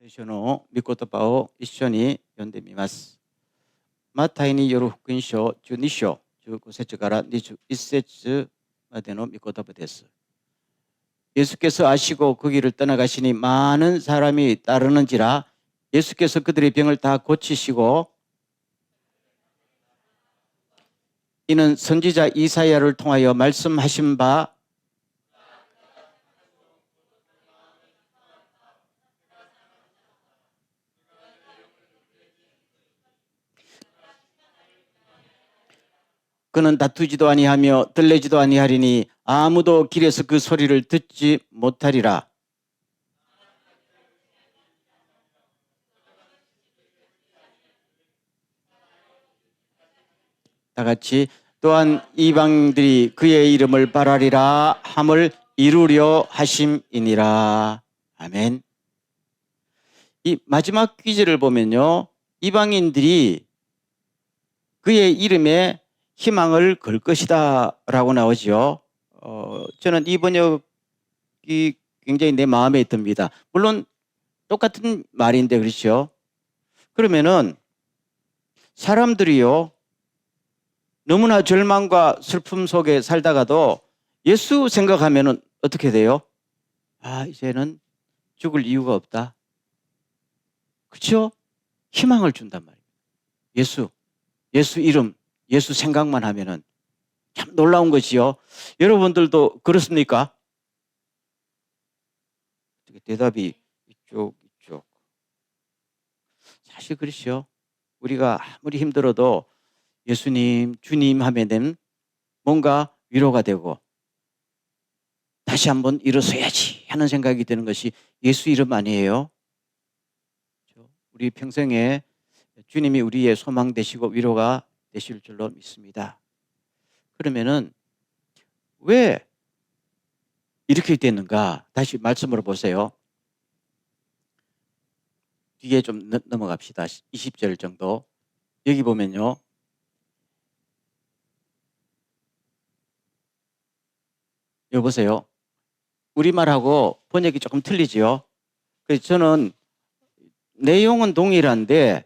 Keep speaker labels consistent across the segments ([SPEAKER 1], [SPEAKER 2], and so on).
[SPEAKER 1] 最初の御言葉を一緒に読んでみます。マタイによる福音書12章15節から21節までの御言葉です。 예수께서 아시고 그 길을 떠나가시니 많은 사람이 따르는지라 예수께서 그들의 병을 다 고치시고 이는 선지자 이사야를 통하여 말씀하신 바 그는 다투지도 아니하며 들레지도 아니하리니 아무도 길에서 그 소리를 듣지 못하리라. 다 같이 또한 이방들이 그의 이름을 바라리라 함을 이루려 하심이니라. 아멘. 이 마지막 퀴즈를 보면요, 이방인들이 그의 이름에 희망을 걸 것이다 라고 나오죠. 저는 이 번역이 굉장히 내 마음에 듭니다. 물론 똑같은 말인데 그렇죠. 그러면은 사람들이요, 너무나 절망과 슬픔 속에 살다가도 예수 생각하면은 어떻게 돼요? 아, 이제는 죽을 이유가 없다. 그렇죠? 희망을 준단 말이에요. 예수 이름, 예수 생각만 하면은 참 놀라운 것이요. 여러분들도 그렇습니까? 대답이 이쪽. 사실 그렇죠. 우리가 아무리 힘들어도 예수님, 주님 하면은 뭔가 위로가 되고 다시 한번 일어서야지 하는 생각이 드는 것이 예수 이름 아니에요? 우리 평생에 주님이 우리의 소망 되시고 위로가 되실 줄로 믿습니다. 그러면은 왜 이렇게 됐는가? 다시 말씀으로 보세요. 뒤에 좀 넘어갑시다. 20절 정도. 여기 보면요, 여기 보세요. 우리말하고 번역이 조금 틀리지요. 그래서 저는 내용은 동일한데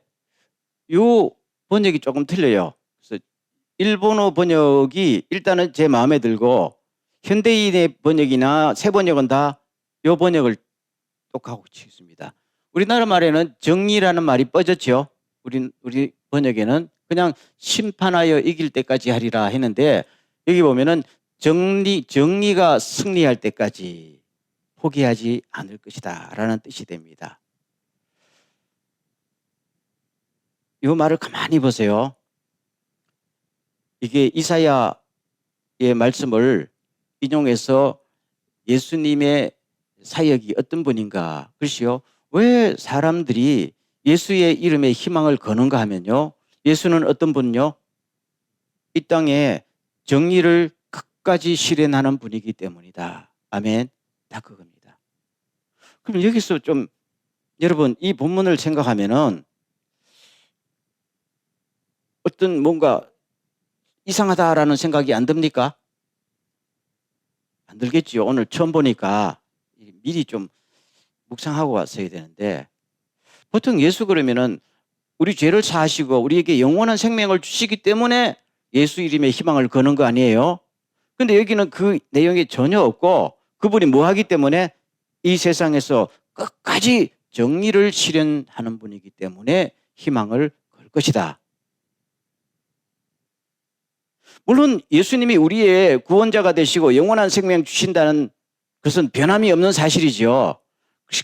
[SPEAKER 1] 요 번역이 조금 틀려요. 그래서 일본어 번역이 일단은 제 마음에 들고 현대인의 번역이나 새 번역은 다 요 번역을 똑같이 있습니다. 우리나라 말에는 정의라는 말이 빠졌죠. 우리 번역에는 그냥 심판하여 이길 때까지 하리라 했는데 여기 보면은 정의가 승리할 때까지 포기하지 않을 것이다 라는 뜻이 됩니다. 이 말을 가만히 보세요. 이게 이사야의 말씀을 인용해서 예수님의 사역이 어떤 분인가. 글쎄요, 왜 사람들이 예수의 이름에 희망을 거는가 하면요, 예수는 어떤 분요? 이 땅에 정의를 끝까지 실현하는 분이기 때문이다. 아멘. 다 그겁니다. 그럼 여기서 좀 여러분 이 본문을 생각하면은 어떤 뭔가 이상하다라는 생각이 안 듭니까? 안 들겠지요. 오늘 처음 보니까 미리 좀 묵상하고 왔어야 되는데, 보통 예수 그러면은 우리 죄를 사하시고 우리에게 영원한 생명을 주시기 때문에 예수 이름에 희망을 거는 거 아니에요? 근데 여기는 그 내용이 전혀 없고 그분이 뭐 하기 때문에 이 세상에서 끝까지 정의를 실현하는 분이기 때문에 희망을 걸 것이다. 물론 예수님이 우리의 구원자가 되시고 영원한 생명 주신다는 것은 변함이 없는 사실이죠.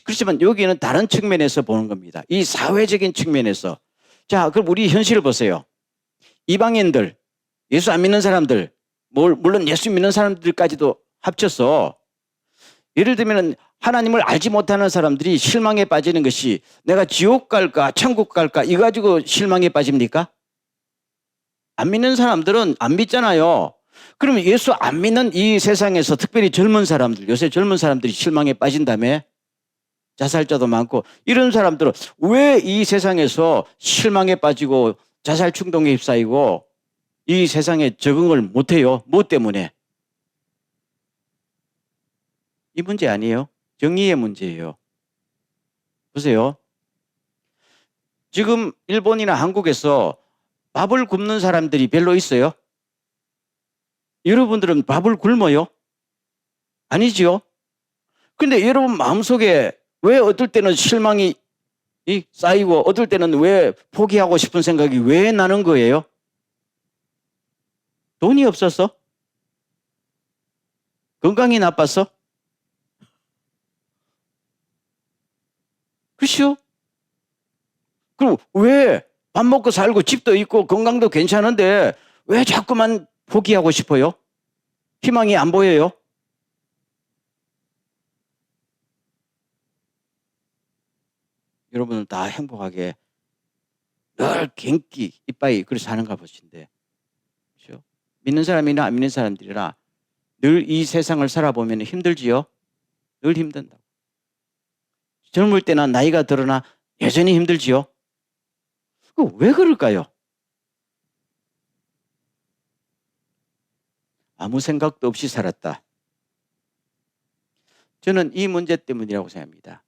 [SPEAKER 1] 그렇지만 여기는 다른 측면에서 보는 겁니다. 이 사회적인 측면에서. 자, 그럼 우리 현실을 보세요. 이방인들, 예수 안 믿는 사람들, 물론 예수 믿는 사람들까지도 합쳐서 예를 들면 하나님을 알지 못하는 사람들이 실망에 빠지는 것이 내가 지옥 갈까 천국 갈까 이거 가지고 실망에 빠집니까? 안 믿는 사람들은 안 믿잖아요. 그러면 예수 안 믿는 이 세상에서 특별히 젊은 사람들, 요새 젊은 사람들이 실망에 빠진다며? 자살자도 많고 이런 사람들은 왜 이 세상에서 실망에 빠지고 자살 충동에 휩싸이고 이 세상에 적응을 못해요? 뭐 때문에? 이 문제 아니에요? 정의의 문제예요. 보세요. 지금 일본이나 한국에서 밥을 굶는 사람들이 별로 있어요? 여러분들은 밥을 굶어요? 아니지요? 근데 여러분 마음속에 왜 어떨 때는 실망이 쌓이고 어떨 때는 왜 포기하고 싶은 생각이 왜 나는 거예요? 돈이 없어서? 건강이 나빠서? 그렇죠? 그럼 왜 밥 먹고 살고 집도 있고 건강도 괜찮은데 왜 자꾸만 포기하고 싶어요? 희망이 안 보여요? 여러분은 다 행복하게 늘 genki 이빠이 그렇게 사는가 보신데, 그렇죠? 믿는 사람이나 안 믿는 사람들이나 늘 이 세상을 살아보면 힘들지요? 늘 힘든다. 젊을 때나 나이가 들어나 여전히 힘들지요? 왜 그럴까요? 아무 생각도 없이 살았다. 저는 이 문제 때문이라고 생각합니다.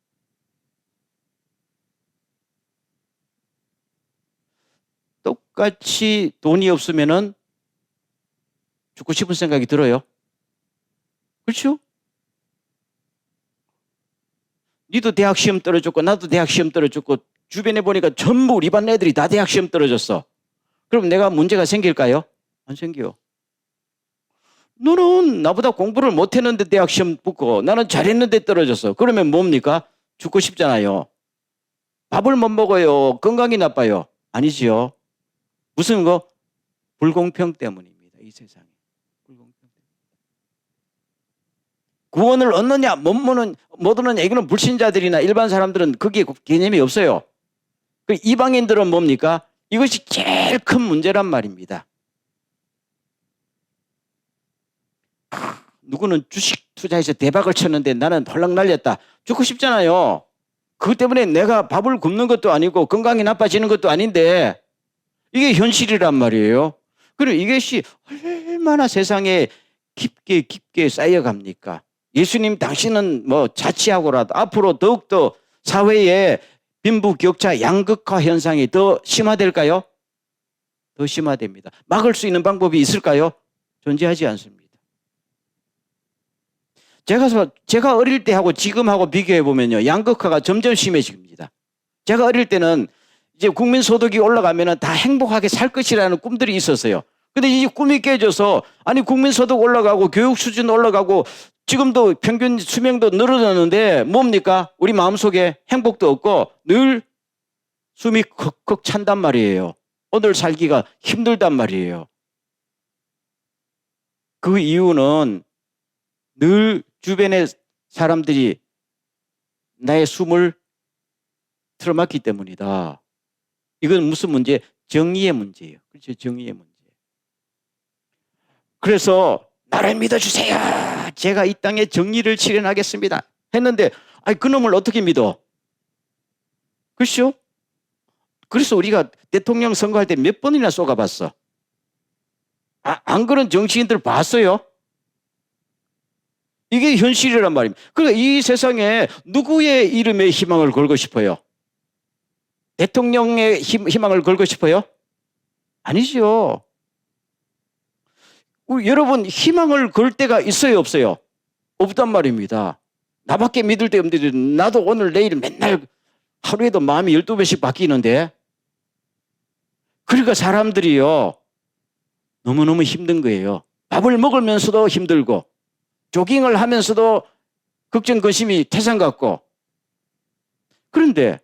[SPEAKER 1] 똑같이 돈이 없으면은 죽고 싶은 생각이 들어요. 그렇죠? 니도 대학 시험 떨어졌고 나도 대학 시험 떨어졌고 주변에 보니까 전부 우리 반 애들이 다 대학 시험 떨어졌어. 그럼 내가 문제가 생길까요? 안 생겨. 너는 나보다 공부를 못했는데 대학 시험 붙고 나는 잘했는데 떨어졌어. 그러면 뭡니까? 죽고 싶잖아요. 밥을 못 먹어요. 건강이 나빠요. 아니지요. 무슨 거? 불공평 때문입니다. 이 세상에. 불공평 때문에. 구원을 얻느냐 못 얻느냐 이거는 불신자들이나 일반 사람들은 그게 개념이 없어요. 그 이방인들은 뭡니까? 이것이 제일 큰 문제란 말입니다. 누구는 주식 투자해서 대박을 쳤는데 나는 헐렁 날렸다. 죽고 싶잖아요. 그것 때문에 내가 밥을 굶는 것도 아니고 건강이 나빠지는 것도 아닌데 이게 현실이란 말이에요. 그리고 이것이 얼마나 세상에 깊게 쌓여갑니까? 예수님 당신은 뭐 자치하고라도 앞으로 더욱더 사회에 빈부격차 양극화 현상이 더 심화될까요? 더 심화됩니다. 막을 수 있는 방법이 있을까요? 존재하지 않습니다. 제가 어릴 때하고 지금하고 비교해 보면요, 양극화가 점점 심해집니다. 제가 어릴 때는 이제 국민 소득이 올라가면은 다 행복하게 살 것이라는 꿈들이 있었어요. 근데 이제 꿈이 깨져서 아니 국민 소득 올라가고 교육 수준 올라가고 지금도 평균 수명도 늘어나는데 뭡니까? 우리 마음속에 행복도 없고 늘 숨이 컥컥 찬단 말이에요. 오늘 살기가 힘들단 말이에요. 그 이유는 늘 주변의 사람들이 나의 숨을 틀어막기 때문이다. 이건 무슨 문제? 정의의 문제예요. 그렇죠? 정의의 문제. 그래서 나를 믿어주세요. 제가 이 땅에 정의를 실현하겠습니다. 했는데 아니 그놈을 어떻게 믿어? 그렇죠? 그래서 우리가 대통령 선거할 때 몇 번이나 쏘가봤어. 안 그런 정치인들 봤어요? 이게 현실이란 말입니다. 그러니까 이 세상에 누구의 이름에 희망을 걸고 싶어요? 대통령의 희망을 걸고 싶어요? 아니죠. 여러분 희망을 걸 때가 있어요 없어요? 없단 말입니다. 나밖에 믿을 데 없는데 나도 오늘 내일 맨날 하루에도 마음이 12배씩 바뀌는데 그러니까 사람들이요 너무너무 힘든 거예요. 밥을 먹으면서도 힘들고 조깅을 하면서도 걱정 근심이 태산 같고 그런데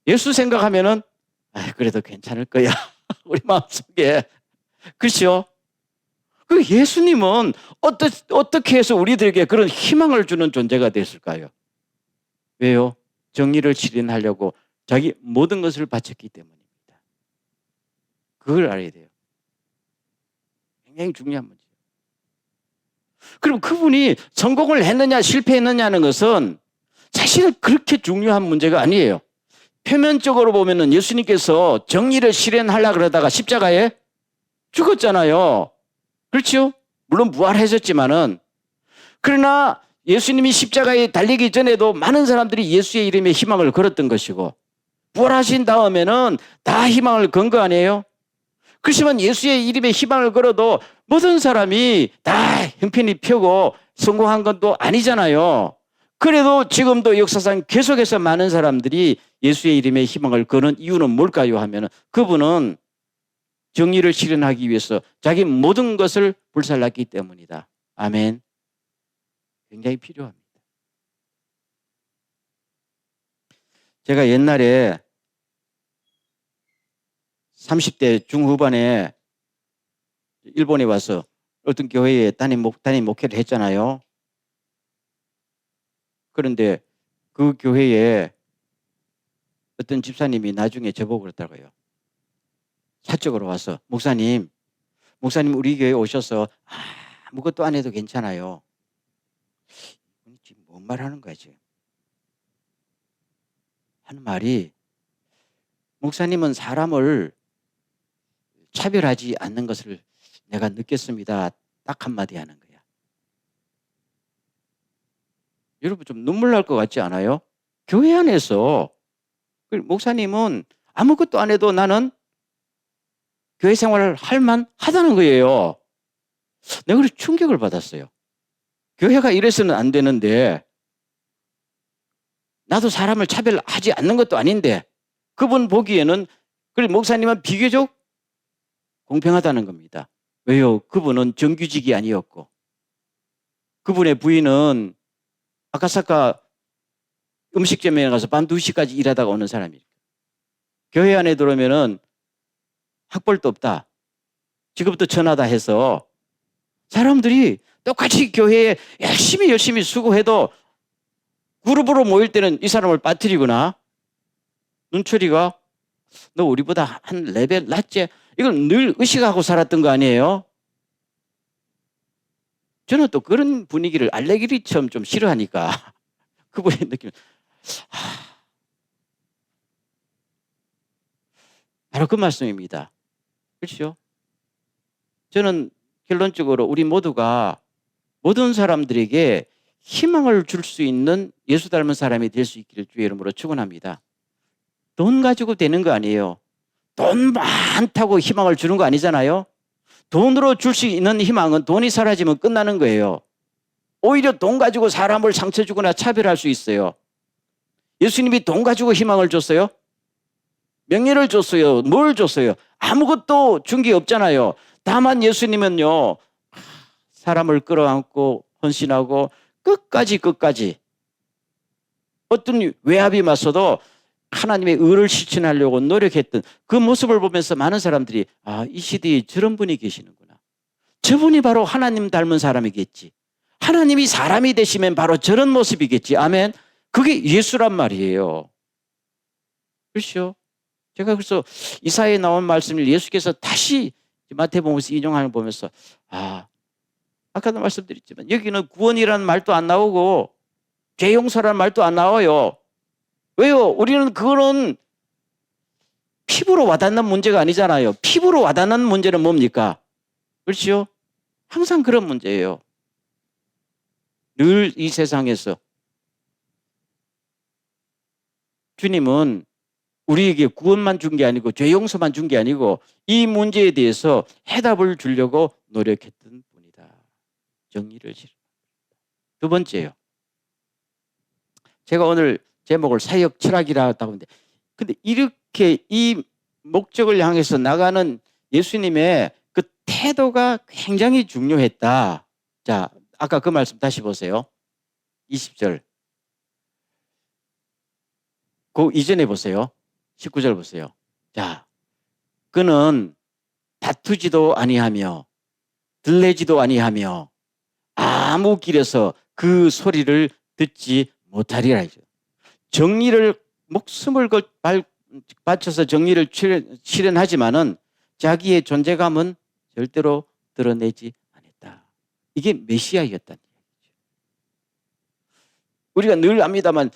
[SPEAKER 1] 예수 생각하면은 그래도 괜찮을 거야. 우리 마음속에. 그렇죠? 그 예수님은 어떻게 해서 우리들에게 그런 희망을 주는 존재가 됐을까요? 왜요? 정의를 실현하려고 자기 모든 것을 바쳤기 때문입니다. 그걸 알아야 돼요. 굉장히 중요한 문제예요. 그럼 그분이 성공을 했느냐 실패했느냐는 것은 사실은 그렇게 중요한 문제가 아니에요. 표면적으로 보면은 예수님께서 정의를 실현하려고 그러다가 십자가에 죽었잖아요. 그렇죠? 물론 부활하셨지만은 그러나 예수님이 십자가에 달리기 전에도 많은 사람들이 예수의 이름에 희망을 걸었던 것이고 부활하신 다음에는 다 희망을 건 거 아니에요? 그렇지만 예수의 이름에 희망을 걸어도 모든 사람이 다 형편이 펴고 성공한 것도 아니잖아요. 그래도 지금도 역사상 계속해서 많은 사람들이 예수의 이름에 희망을 거는 이유는 뭘까요? 하면 그분은 정의를 실현하기 위해서 자기 모든 것을 불살랐기 때문이다. 아멘. 굉장히 필요합니다. 제가 옛날에 30대 중후반에 일본에 와서 어떤 교회에 담임 목회를 했잖아요. 그런데 그 교회에 어떤 집사님이 나중에 저보고 그러더라고요. 사적으로 와서 목사님 우리 교회에 오셔서 아무것도 안 해도 괜찮아요. 지금 뭔 말 하는 거야 지금? 하는 말이 목사님은 사람을 차별하지 않는 것을 내가 느꼈습니다. 딱 한마디 하는 거야. 여러분 좀 눈물 날 것 같지 않아요? 교회 안에서 목사님은 아무것도 안 해도 나는 교회 생활을 할 만하다는 거예요. 내가 그래서 충격을 받았어요. 교회가 이래서는 안 되는데 나도 사람을 차별하지 않는 것도 아닌데 그분 보기에는 목사님은 비교적 공평하다는 겁니다. 왜요? 그분은 정규직이 아니었고 그분의 부인은 아카사카 음식점에 가서 밤 2시까지 일하다가 오는 사람이에요. 교회 안에 들어오면은 학벌도 없다. 직업도 천하다 해서 사람들이 똑같이 교회에 열심히 수고해도 그룹으로 모일 때는 이 사람을 빠뜨리거나 눈초리가 너 우리보다 한 레벨 낮지? 이걸 늘 의식하고 살았던 거 아니에요? 저는 또 그런 분위기를 알레그리처럼 좀 싫어하니까 그분의 느낌. 바로 그 말씀입니다. 그렇죠? 저는 결론적으로 우리 모두가 모든 사람들에게 희망을 줄 수 있는 예수 닮은 사람이 될 수 있기를 주의 이름으로 축원합니다. 돈 가지고 되는 거 아니에요. 돈 많다고 희망을 주는 거 아니잖아요. 돈으로 줄 수 있는 희망은 돈이 사라지면 끝나는 거예요. 오히려 돈 가지고 사람을 상처 주거나 차별할 수 있어요. 예수님이 돈 가지고 희망을 줬어요? 명예를 줬어요? 뭘 줬어요? 아무것도 준 게 없잖아요. 다만 예수님은요, 사람을 끌어안고 헌신하고 끝까지 어떤 외압이 맞서도 하나님의 의를 실천하려고 노력했던 그 모습을 보면서 많은 사람들이 이 시대에 저런 분이 계시는구나. 저분이 바로 하나님 닮은 사람이겠지. 하나님이 사람이 되시면 바로 저런 모습이겠지. 아멘. 그게 예수란 말이에요. 그렇죠? 제가 그래서 이사야에 나온 말씀을 예수께서 다시 마태복음에서 인용하는 걸 보면서 아까도 말씀드렸지만 여기는 구원이라는 말도 안 나오고 죄 용서라는 말도 안 나와요. 왜요? 우리는 그거는 피부로 와닿는 문제가 아니잖아요. 피부로 와닿는 문제는 뭡니까? 그렇죠? 항상 그런 문제예요. 늘 이 세상에서 주님은 우리에게 구원만 준 게 아니고 죄 용서만 준 게 아니고 이 문제에 대해서 해답을 주려고 노력했던 분이다. 정의를 실현. 두 번째요. 제가 오늘 제목을 사역 철학이라고 했는데 근데 이렇게 이 목적을 향해서 나가는 예수님의 그 태도가 굉장히 중요했다. 자, 아까 그 말씀 다시 보세요. 20절. 그 이전에 보세요. 19절 보세요. 자, 그는 다투지도 아니하며 들레지도 아니하며 아무 길에서 그 소리를 듣지 못하리라. 정리를 목숨을 바쳐서 정리를 실현하지만은 자기의 존재감은 절대로 드러내지 않았다. 이게 메시아였다는 얘기죠. 우리가 늘 압니다만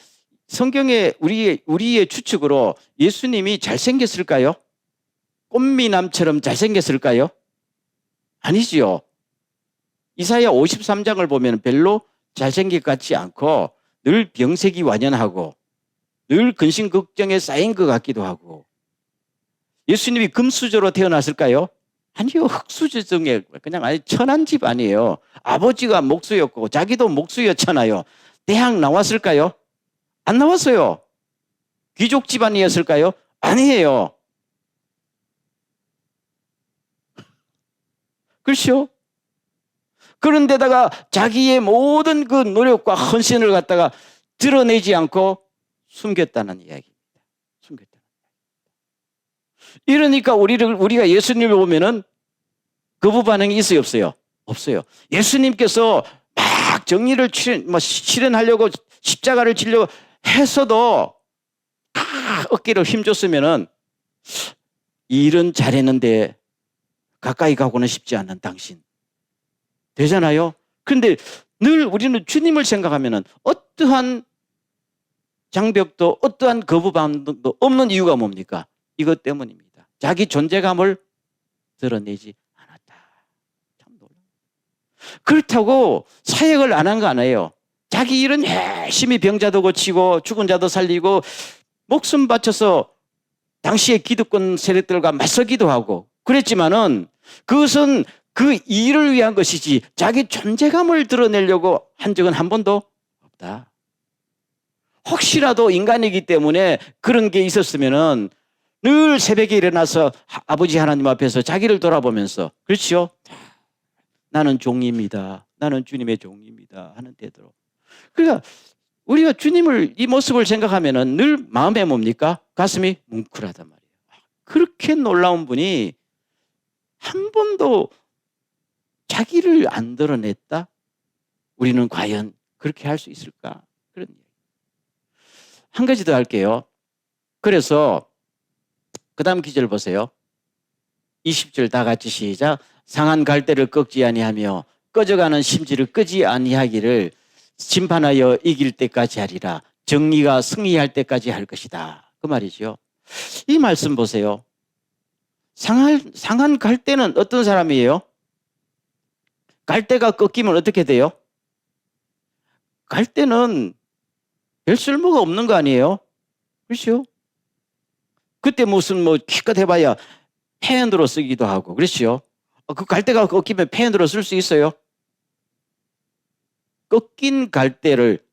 [SPEAKER 1] 성경에 우리의 추측으로 예수님이 잘생겼을까요? 꽃미남처럼 잘생겼을까요? 아니지요. 이사야 53장을 보면 별로 잘생긴 것 같지 않고 늘 병색이 완연하고 늘 근심 걱정에 쌓인 것 같기도 하고. 예수님이 금수저로 태어났을까요? 아니요. 흙수저 중에 그냥 아주 천한 집 아니에요. 아버지가 목수였고 자기도 목수였잖아요. 대학 나왔을까요? 안 나왔어요. 귀족 집안이었을까요? 아니에요. 그렇죠? 그런데다가 자기의 모든 그 노력과 헌신을 갖다가 드러내지 않고 숨겼다는 이야기입니다. 숨겼다. 이러니까 우리가 예수님을 보면은 거부 반응이 있어요, 없어요? 없어요. 예수님께서 막 정의를 실현하려고 십자가를 지려고 했어도 어깨를 힘줬으면은 이 일은 잘했는데 가까이 가고는 싶지 않은 당신. 되잖아요? 그런데 늘 우리는 주님을 생각하면은 어떠한 장벽도 어떠한 거부 반응도 없는 이유가 뭡니까? 이것 때문입니다. 자기 존재감을 드러내지 않았다. 참 놀라워. 그렇다고 사역을 안 한 거 아니에요. 자기 일은 열심히 병자도 고치고 죽은 자도 살리고 목숨 바쳐서 당시의 기득권 세력들과 맞서기도 하고 그랬지만은 그것은 그 일을 위한 것이지 자기 존재감을 드러내려고 한 적은 한 번도 없다. 혹시라도 인간이기 때문에 그런 게 있었으면은 늘 새벽에 일어나서 아버지 하나님 앞에서 자기를 돌아보면서 그렇죠? 나는 종입니다. 나는 주님의 종입니다. 하는 태도로. 그러니까 우리가 주님을 이 모습을 생각하면은 늘 마음에 뭡니까? 가슴이 뭉클하단 말이에요. 그렇게 놀라운 분이 한 번도 자기를 안 드러냈다? 우리는 과연 그렇게 할 수 있을까? 그런 얘기. 한 가지 더 할게요. 그래서 그 다음 기절 보세요. 20절 다 같이 시작. 상한 갈대를 꺾지 아니하며 꺼져가는 심지를 끄지 아니하기를 심판하여 이길 때까지 하리라. 정의가 승리할 때까지 할 것이다. 그 말이죠. 이 말씀 보세요. 상한 갈대는 어떤 사람이에요? 갈대가 꺾이면 어떻게 돼요? 갈대는 별 쓸모가 없는 거 아니에요? 그렇죠? 그때 무슨 기껏 해봐야 펜으로 쓰기도 하고 그렇죠? 그 갈대가 꺾이면 펜으로 쓸 수 있어요? 꺾인 갈대를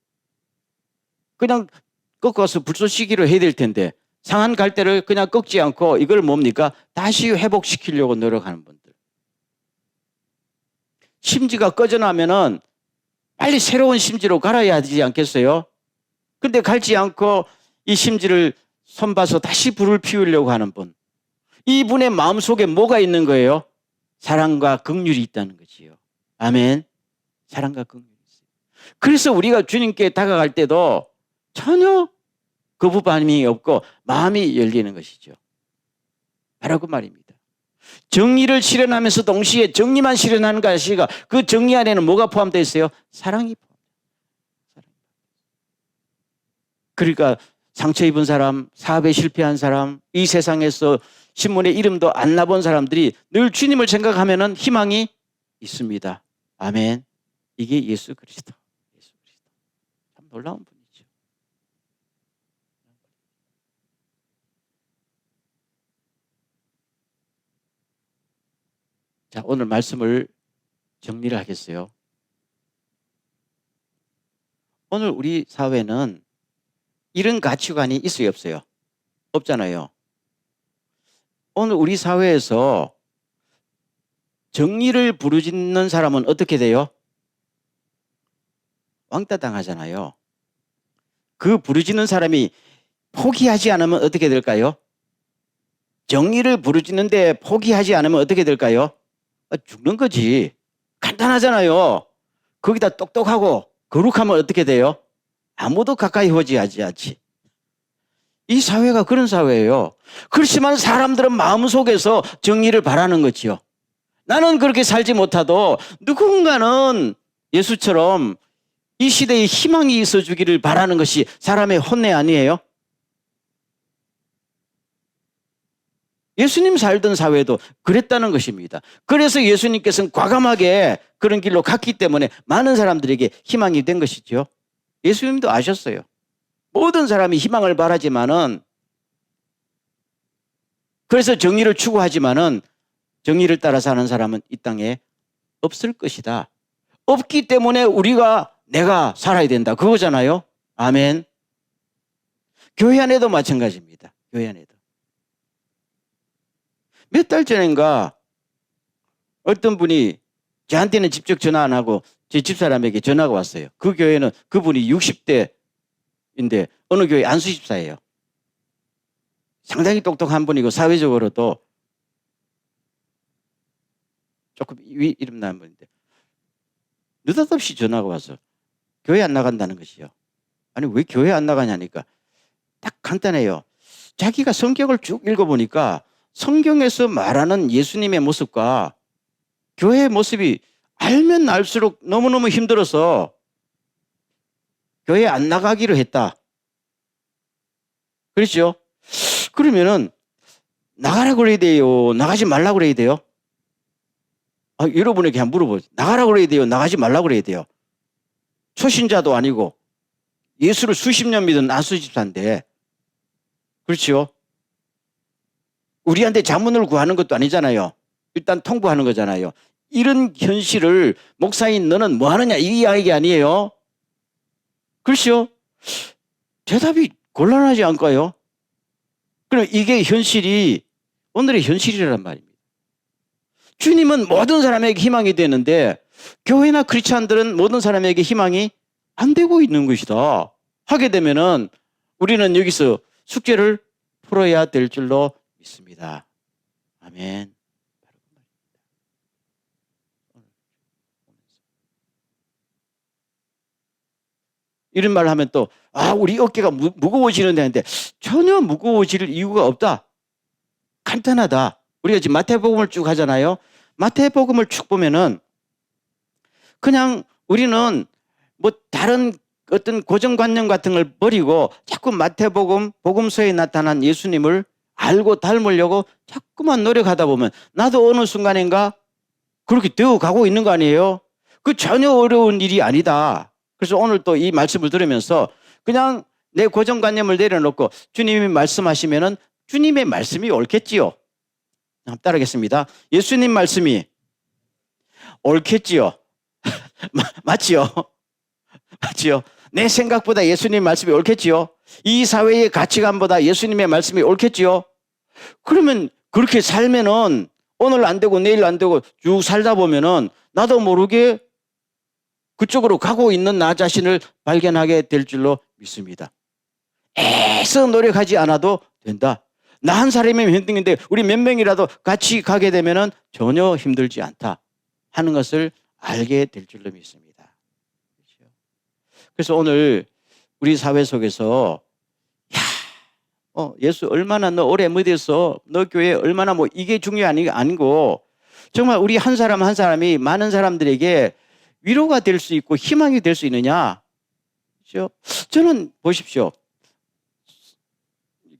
[SPEAKER 1] 그냥 꺾어서 불쏘시기로 해야 될 텐데 상한 갈대를 그냥 꺾지 않고 이걸 뭡니까? 다시 회복시키려고 노력하는 분들. 심지가 꺼져나면은 빨리 새로운 심지로 갈아야 되지 않겠어요? 근데 갈지 않고 이 심지를 손봐서 다시 불을 피우려고 하는 분. 이분의 마음속에 뭐가 있는 거예요? 사랑과 긍휼이 있다는 거지요. 아멘. 사랑과 긍휼이 있어요. 그래서 우리가 주님께 다가갈 때도 전혀 거부 반응이 없고 마음이 열리는 것이죠. 바로 그 말입니다. 정의를 실현하면서 동시에 정의만 실현하는 것이 아니라 그 정의 안에는 뭐가 포함되어 있어요? 사랑이 포함되어 있어요. 그러니까 상처 입은 사람, 사업에 실패한 사람, 이 세상에서 신문에 이름도 안 나본 사람들이 늘 주님을 생각하면 희망이 있습니다. 아멘. 이게 예수 그리스도. 예수 그리스도. 참 놀라운 분이죠. 자, 오늘 말씀을 정리를 하겠어요. 오늘 우리 사회는 이런 가치관이 있어요, 없어요? 없잖아요. 오늘 우리 사회에서 정의를 부르짖는 사람은 어떻게 돼요? 왕따 당하잖아요. 그 부르짖는 사람이 포기하지 않으면 어떻게 될까요? 정의를 부르짖는데 포기하지 않으면 어떻게 될까요? 죽는 거지. 간단하잖아요. 거기다 똑똑하고 거룩하면 어떻게 돼요? 아무도 가까이 오지 않지. 이 사회가 그런 사회예요. 그렇지만 사람들은 마음속에서 정의를 바라는 거지요. 나는 그렇게 살지 못하도 누군가는 예수처럼 이 시대에 희망이 있어 주기를 바라는 것이 사람의 혼내 아니에요? 예수님 살던 사회도 그랬다는 것입니다. 그래서 예수님께서는 과감하게 그런 길로 갔기 때문에 많은 사람들에게 희망이 된 것이죠. 예수님도 아셨어요. 모든 사람이 희망을 바라지만은, 그래서 정의를 추구하지만은 정의를 따라 사는 사람은 이 땅에 없을 것이다. 없기 때문에 내가 살아야 된다. 그거잖아요. 아멘. 교회 안에도 마찬가지입니다. 교회 안에도. 몇 달 전인가 어떤 분이 저한테는 직접 전화 안 하고 제 집사람에게 전화가 왔어요. 그 교회는 그분이 60대인데 어느 교회 안수집사예요. 상당히 똑똑한 분이고 사회적으로도 조금 이름 나는 분인데 느닷없이 전화가 와서 교회 안 나간다는 것이요. 아니 왜 교회 안 나가냐니까 딱 간단해요. 자기가 성경을 쭉 읽어보니까 성경에서 말하는 예수님의 모습과 교회의 모습이 알면 알수록 너무너무 힘들어서 교회 안 나가기로 했다. 그렇죠? 그러면은 나가라고 그래야 돼요? 나가지 말라고 그래야 돼요? 여러분에게 한번 물어보세요. 나가라고 그래야 돼요? 나가지 말라고 그래야 돼요? 초신자도 아니고 예수를 수십 년 믿은 안수집사인데, 그렇죠? 우리한테 자문을 구하는 것도 아니잖아요. 일단 통보하는 거잖아요. 이런 현실을 목사인 너는 뭐 하느냐 이 이야기 아니에요? 그렇죠? 대답이 곤란하지 않을까요? 그럼 이게 오늘의 현실이란 말입니다. 주님은 모든 사람에게 희망이 되는데 교회나 크리스찬들은 모든 사람에게 희망이 안 되고 있는 것이다. 하게 되면은 우리는 여기서 숙제를 풀어야 될 줄로 믿습니다. 아멘. 이런 말을 하면 또 우리 어깨가 무거워지는데 하는데 전혀 무거워질 이유가 없다. 간단하다. 우리가 지금 마태복음을 쭉 하잖아요. 마태복음을 쭉 보면은 그냥 우리는 뭐 다른 어떤 고정관념 같은 걸 버리고 자꾸 마태복음 복음서에 나타난 예수님을 알고 닮으려고 자꾸만 노력하다 보면 나도 어느 순간인가 그렇게 되어 가고 있는 거 아니에요? 그 전혀 어려운 일이 아니다. 그래서 오늘 또 이 말씀을 들으면서 그냥 내 고정관념을 내려놓고 주님이 말씀하시면은 주님의 말씀이 옳겠지요. 따르겠습니다. 예수님 말씀이 옳겠지요. 맞지요? 맞지요? 내 생각보다 예수님 말씀이 옳겠지요? 이 사회의 가치관보다 예수님의 말씀이 옳겠지요? 그러면 그렇게 살면은 오늘 안 되고 내일 안 되고 쭉 살다 보면은 나도 모르게 그쪽으로 가고 있는 나 자신을 발견하게 될 줄로 믿습니다. 애써 노력하지 않아도 된다. 나 한 사람이면 힘든데 우리 몇 명이라도 같이 가게 되면은 전혀 힘들지 않다 하는 것을 알게 될 줄로 믿습니다. 그래서 오늘 우리 사회 속에서 예수 얼마나 너 오래 믿었어? 너 교회 얼마나 이게 중요한 아니고 정말 우리 한 사람 한 사람이 많은 사람들에게 위로가 될 수 있고 희망이 될 수 있느냐? 그렇죠? 저는 보십시오.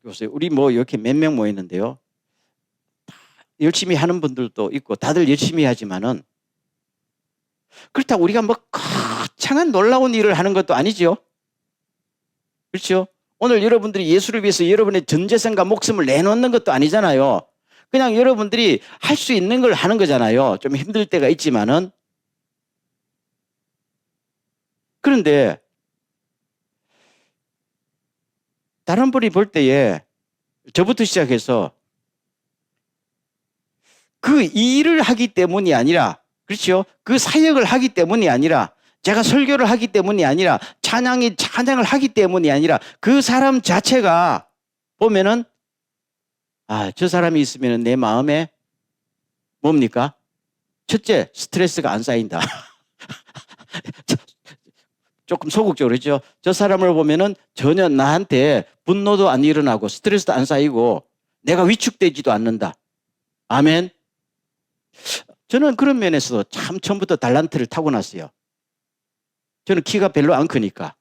[SPEAKER 1] 보세요. 우리 이렇게 몇 명 모였는데요. 열심히 하는 분들도 있고 다들 열심히 하지만은 그렇다고 우리가 거창한 놀라운 일을 하는 것도 아니죠. 그렇죠? 오늘 여러분들이 예수를 위해서 여러분의 전 재산과 목숨을 내놓는 것도 아니잖아요. 그냥 여러분들이 할 수 있는 걸 하는 거잖아요. 좀 힘들 때가 있지만은. 그런데 다른 분이 볼 때에 저부터 시작해서 그 일을 하기 때문이 아니라, 그렇죠? 그 사역을 하기 때문이 아니라, 제가 설교를 하기 때문이 아니라, 찬양을 하기 때문이 아니라 그 사람 자체가 보면은 저 사람이 있으면 내 마음에 뭡니까? 첫째, 스트레스가 안 쌓인다. 조금 소극적으로 했죠. 저 사람을 보면은 전혀 나한테 분노도 안 일어나고 스트레스도 안 쌓이고 내가 위축되지도 않는다. 아멘. 저는 그런 면에서 참 처음부터 달란트를 타고났어요. 저는 키가 별로 안 크니까.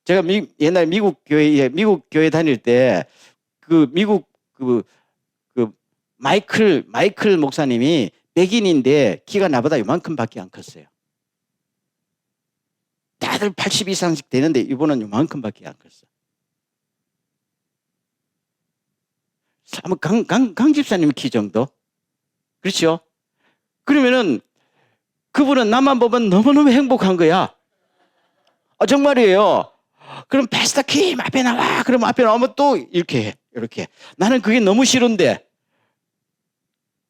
[SPEAKER 1] 제가 옛날 미국 교회 다닐 때 미국 마이클 목사님이 백인인데 키가 나보다 이만큼밖에 안 컸어요. 다들 80 이상씩 되는데 이분은 요만큼밖에 안 컸어. 아마 강 집사님 키 정도? 그렇죠? 그러면은 그분은 나만 보면 너무너무 행복한 거야. 정말이에요. 그럼 패스터 킴 앞에 나와. 그럼 앞에 나오면 또 이렇게 해. 이렇게. 나는 그게 너무 싫은데.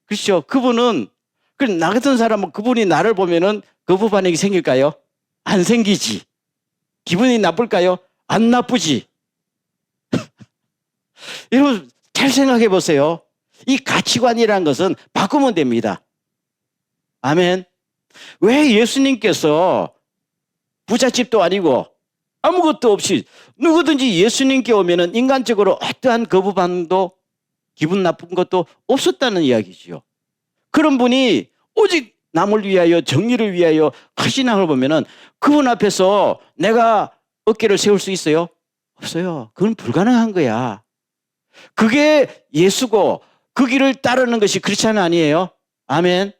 [SPEAKER 1] 그렇죠? 그분은, 나 같은 사람은 그분이 나를 보면은 거부 반응이 생길까요? 안 생기지. 기분이 나쁠까요? 안 나쁘지. 여러분, 잘 생각해 보세요. 이 가치관이라는 것은 바꾸면 됩니다. 아멘. 왜 예수님께서 부잣집도 아니고 아무것도 없이 누구든지 예수님께 오면은 인간적으로 어떠한 거부 반응도 기분 나쁜 것도 없었다는 이야기지요. 그런 분이 오직 남을 위하여 정의를 위하여 하신앙을 보면은 그분 앞에서 내가 어깨를 세울 수 있어요? 없어요. 그건 불가능한 거야. 그게 예수고 그 길을 따르는 것이 크리스찬 아니에요? 아멘.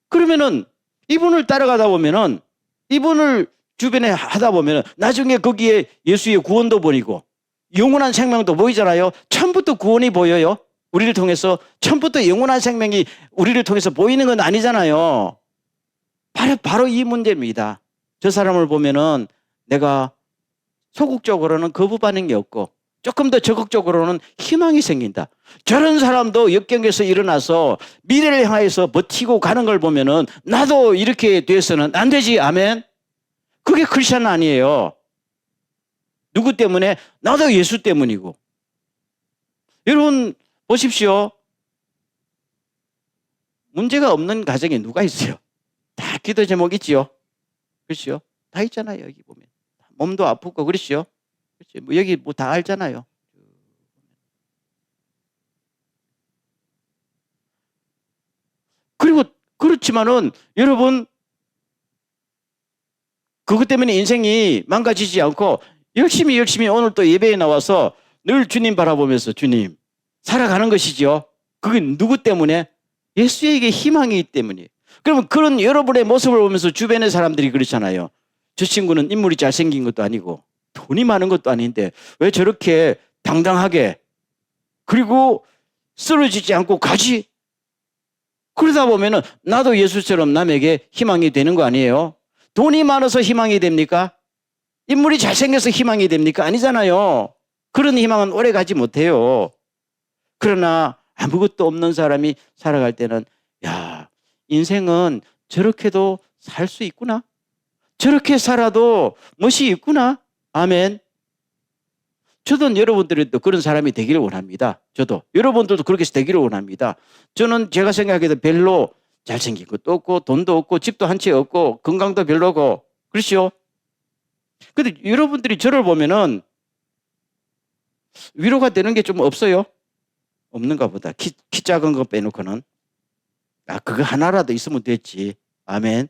[SPEAKER 1] 그러면은 이분을 따라가다 보면은 이분을 주변에 하다 보면은 나중에 거기에 예수의 구원도 보이고 영원한 생명도 보이잖아요. 처음부터 구원이 보여요. 우리를 통해서 처음부터 영원한 생명이 우리를 통해서 보이는 건 아니잖아요. 바로 이 문제입니다. 저 사람을 보면은 내가 소극적으로는 거부 반응이 없고 조금 더 적극적으로는 희망이 생긴다. 저런 사람도 역경에서 일어나서 미래를 향해서 버티고 가는 걸 보면은 나도 이렇게 돼서는 안 되지. 아멘. 그게 크리스찬 아니에요. 누구 때문에? 나도 예수 때문이고. 여러분 보십시오. 문제가 없는 가정에 누가 있어요? 다 기도 제목 있지요. 그렇죠? 다 있잖아요. 여기 보면 몸도 아프고 그렇죠? 그렇죠? 뭐 여기 뭐 다 알잖아요. 그리고 그렇지만은 여러분 그것 때문에 인생이 망가지지 않고 열심히 오늘 또 예배에 나와서 늘 주님 바라보면서 주님 살아가는 것이죠. 그게 누구 때문에? 예수에게 희망이 있기 때문이에요. 그러면 그런 여러분의 모습을 보면서 주변의 사람들이 그렇잖아요. 저 친구는 인물이 잘생긴 것도 아니고 돈이 많은 것도 아닌데 왜 저렇게 당당하게 그리고 쓰러지지 않고 가지? 그러다 보면은 나도 예수처럼 남에게 희망이 되는 거 아니에요? 돈이 많아서 희망이 됩니까? 인물이 잘생겨서 희망이 됩니까? 아니잖아요. 그런 희망은 오래 가지 못해요. 그러나 아무것도 없는 사람이 살아갈 때는 야, 인생은 저렇게도 살 수 있구나. 저렇게 살아도 멋이 있구나. 아멘. 저도 여러분들이 또 그런 사람이 되기를 원합니다. 저도. 여러분들도 그렇게 되기를 원합니다. 저는 제가 생각해도 별로 잘생긴 것도 없고 돈도 없고 집도 한 채 없고 건강도 별로고 그렇죠? 근데 여러분들이 저를 보면은 위로가 되는 게 좀 없어요? 없는가 보다. 키 작은 거 빼놓고는. 그거 하나라도 있으면 됐지. 아멘.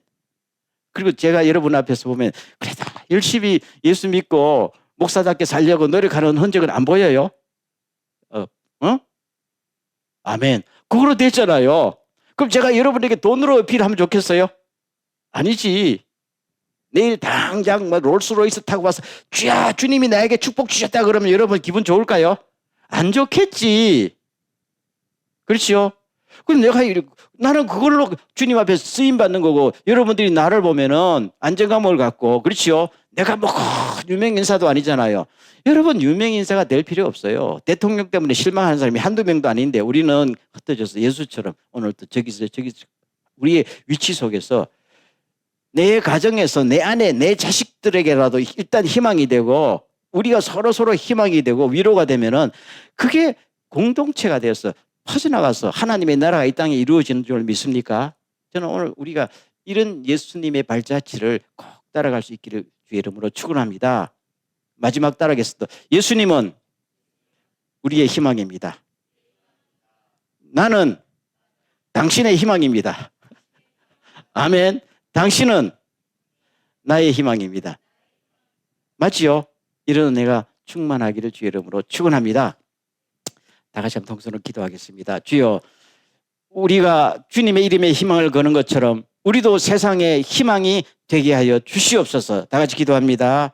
[SPEAKER 1] 그리고 제가 여러분 앞에서 보면 그래도 열심히 예수 믿고 목사답게 살려고 노력하는 흔적은 안 보여요? 아멘. 그거로 됐잖아요. 그럼 제가 여러분에게 돈으로 어필하면 좋겠어요? 아니지. 내일 당장 롤스로이스 타고 와서 주야 주님이 나에게 축복 주셨다 그러면 여러분 기분 좋을까요? 안 좋겠지. 그렇죠? 그럼 나는 그걸로 주님 앞에 쓰임 받는 거고 여러분들이 나를 보면은 안정감을 갖고 그렇죠? 내가 뭐 유명 인사도 아니잖아요. 여러분 유명 인사가 될 필요 없어요. 대통령 때문에 실망하는 사람이 한두 명도 아닌데 우리는 흩어져서 예수처럼 오늘 또 저기서 우리의 위치 속에서 내 가정에서 내 아내 내 자식들에게라도 일단 희망이 되고 우리가 서로 희망이 되고 위로가 되면은 그게 공동체가 되어서 퍼져나가서 하나님의 나라가 이 땅에 이루어지는 줄 믿습니까? 저는 오늘 우리가 이런 예수님의 발자취를 꼭 따라갈 수 있기를 주의 이름으로 축원합니다. 마지막 따라하겠습니다. 예수님은 우리의 희망입니다. 나는 당신의 희망입니다. 아멘. 당신은 나의 희망입니다. 맞지요? 이런 은혜가 충만하기를 주의 이름으로 축원합니다. 다 같이 한번 통성으로 기도하겠습니다. 주여, 우리가 주님의 이름에 희망을 거는 것처럼 우리도 세상에 희망이 되게 하여 주시옵소서. 다 같이 기도합니다.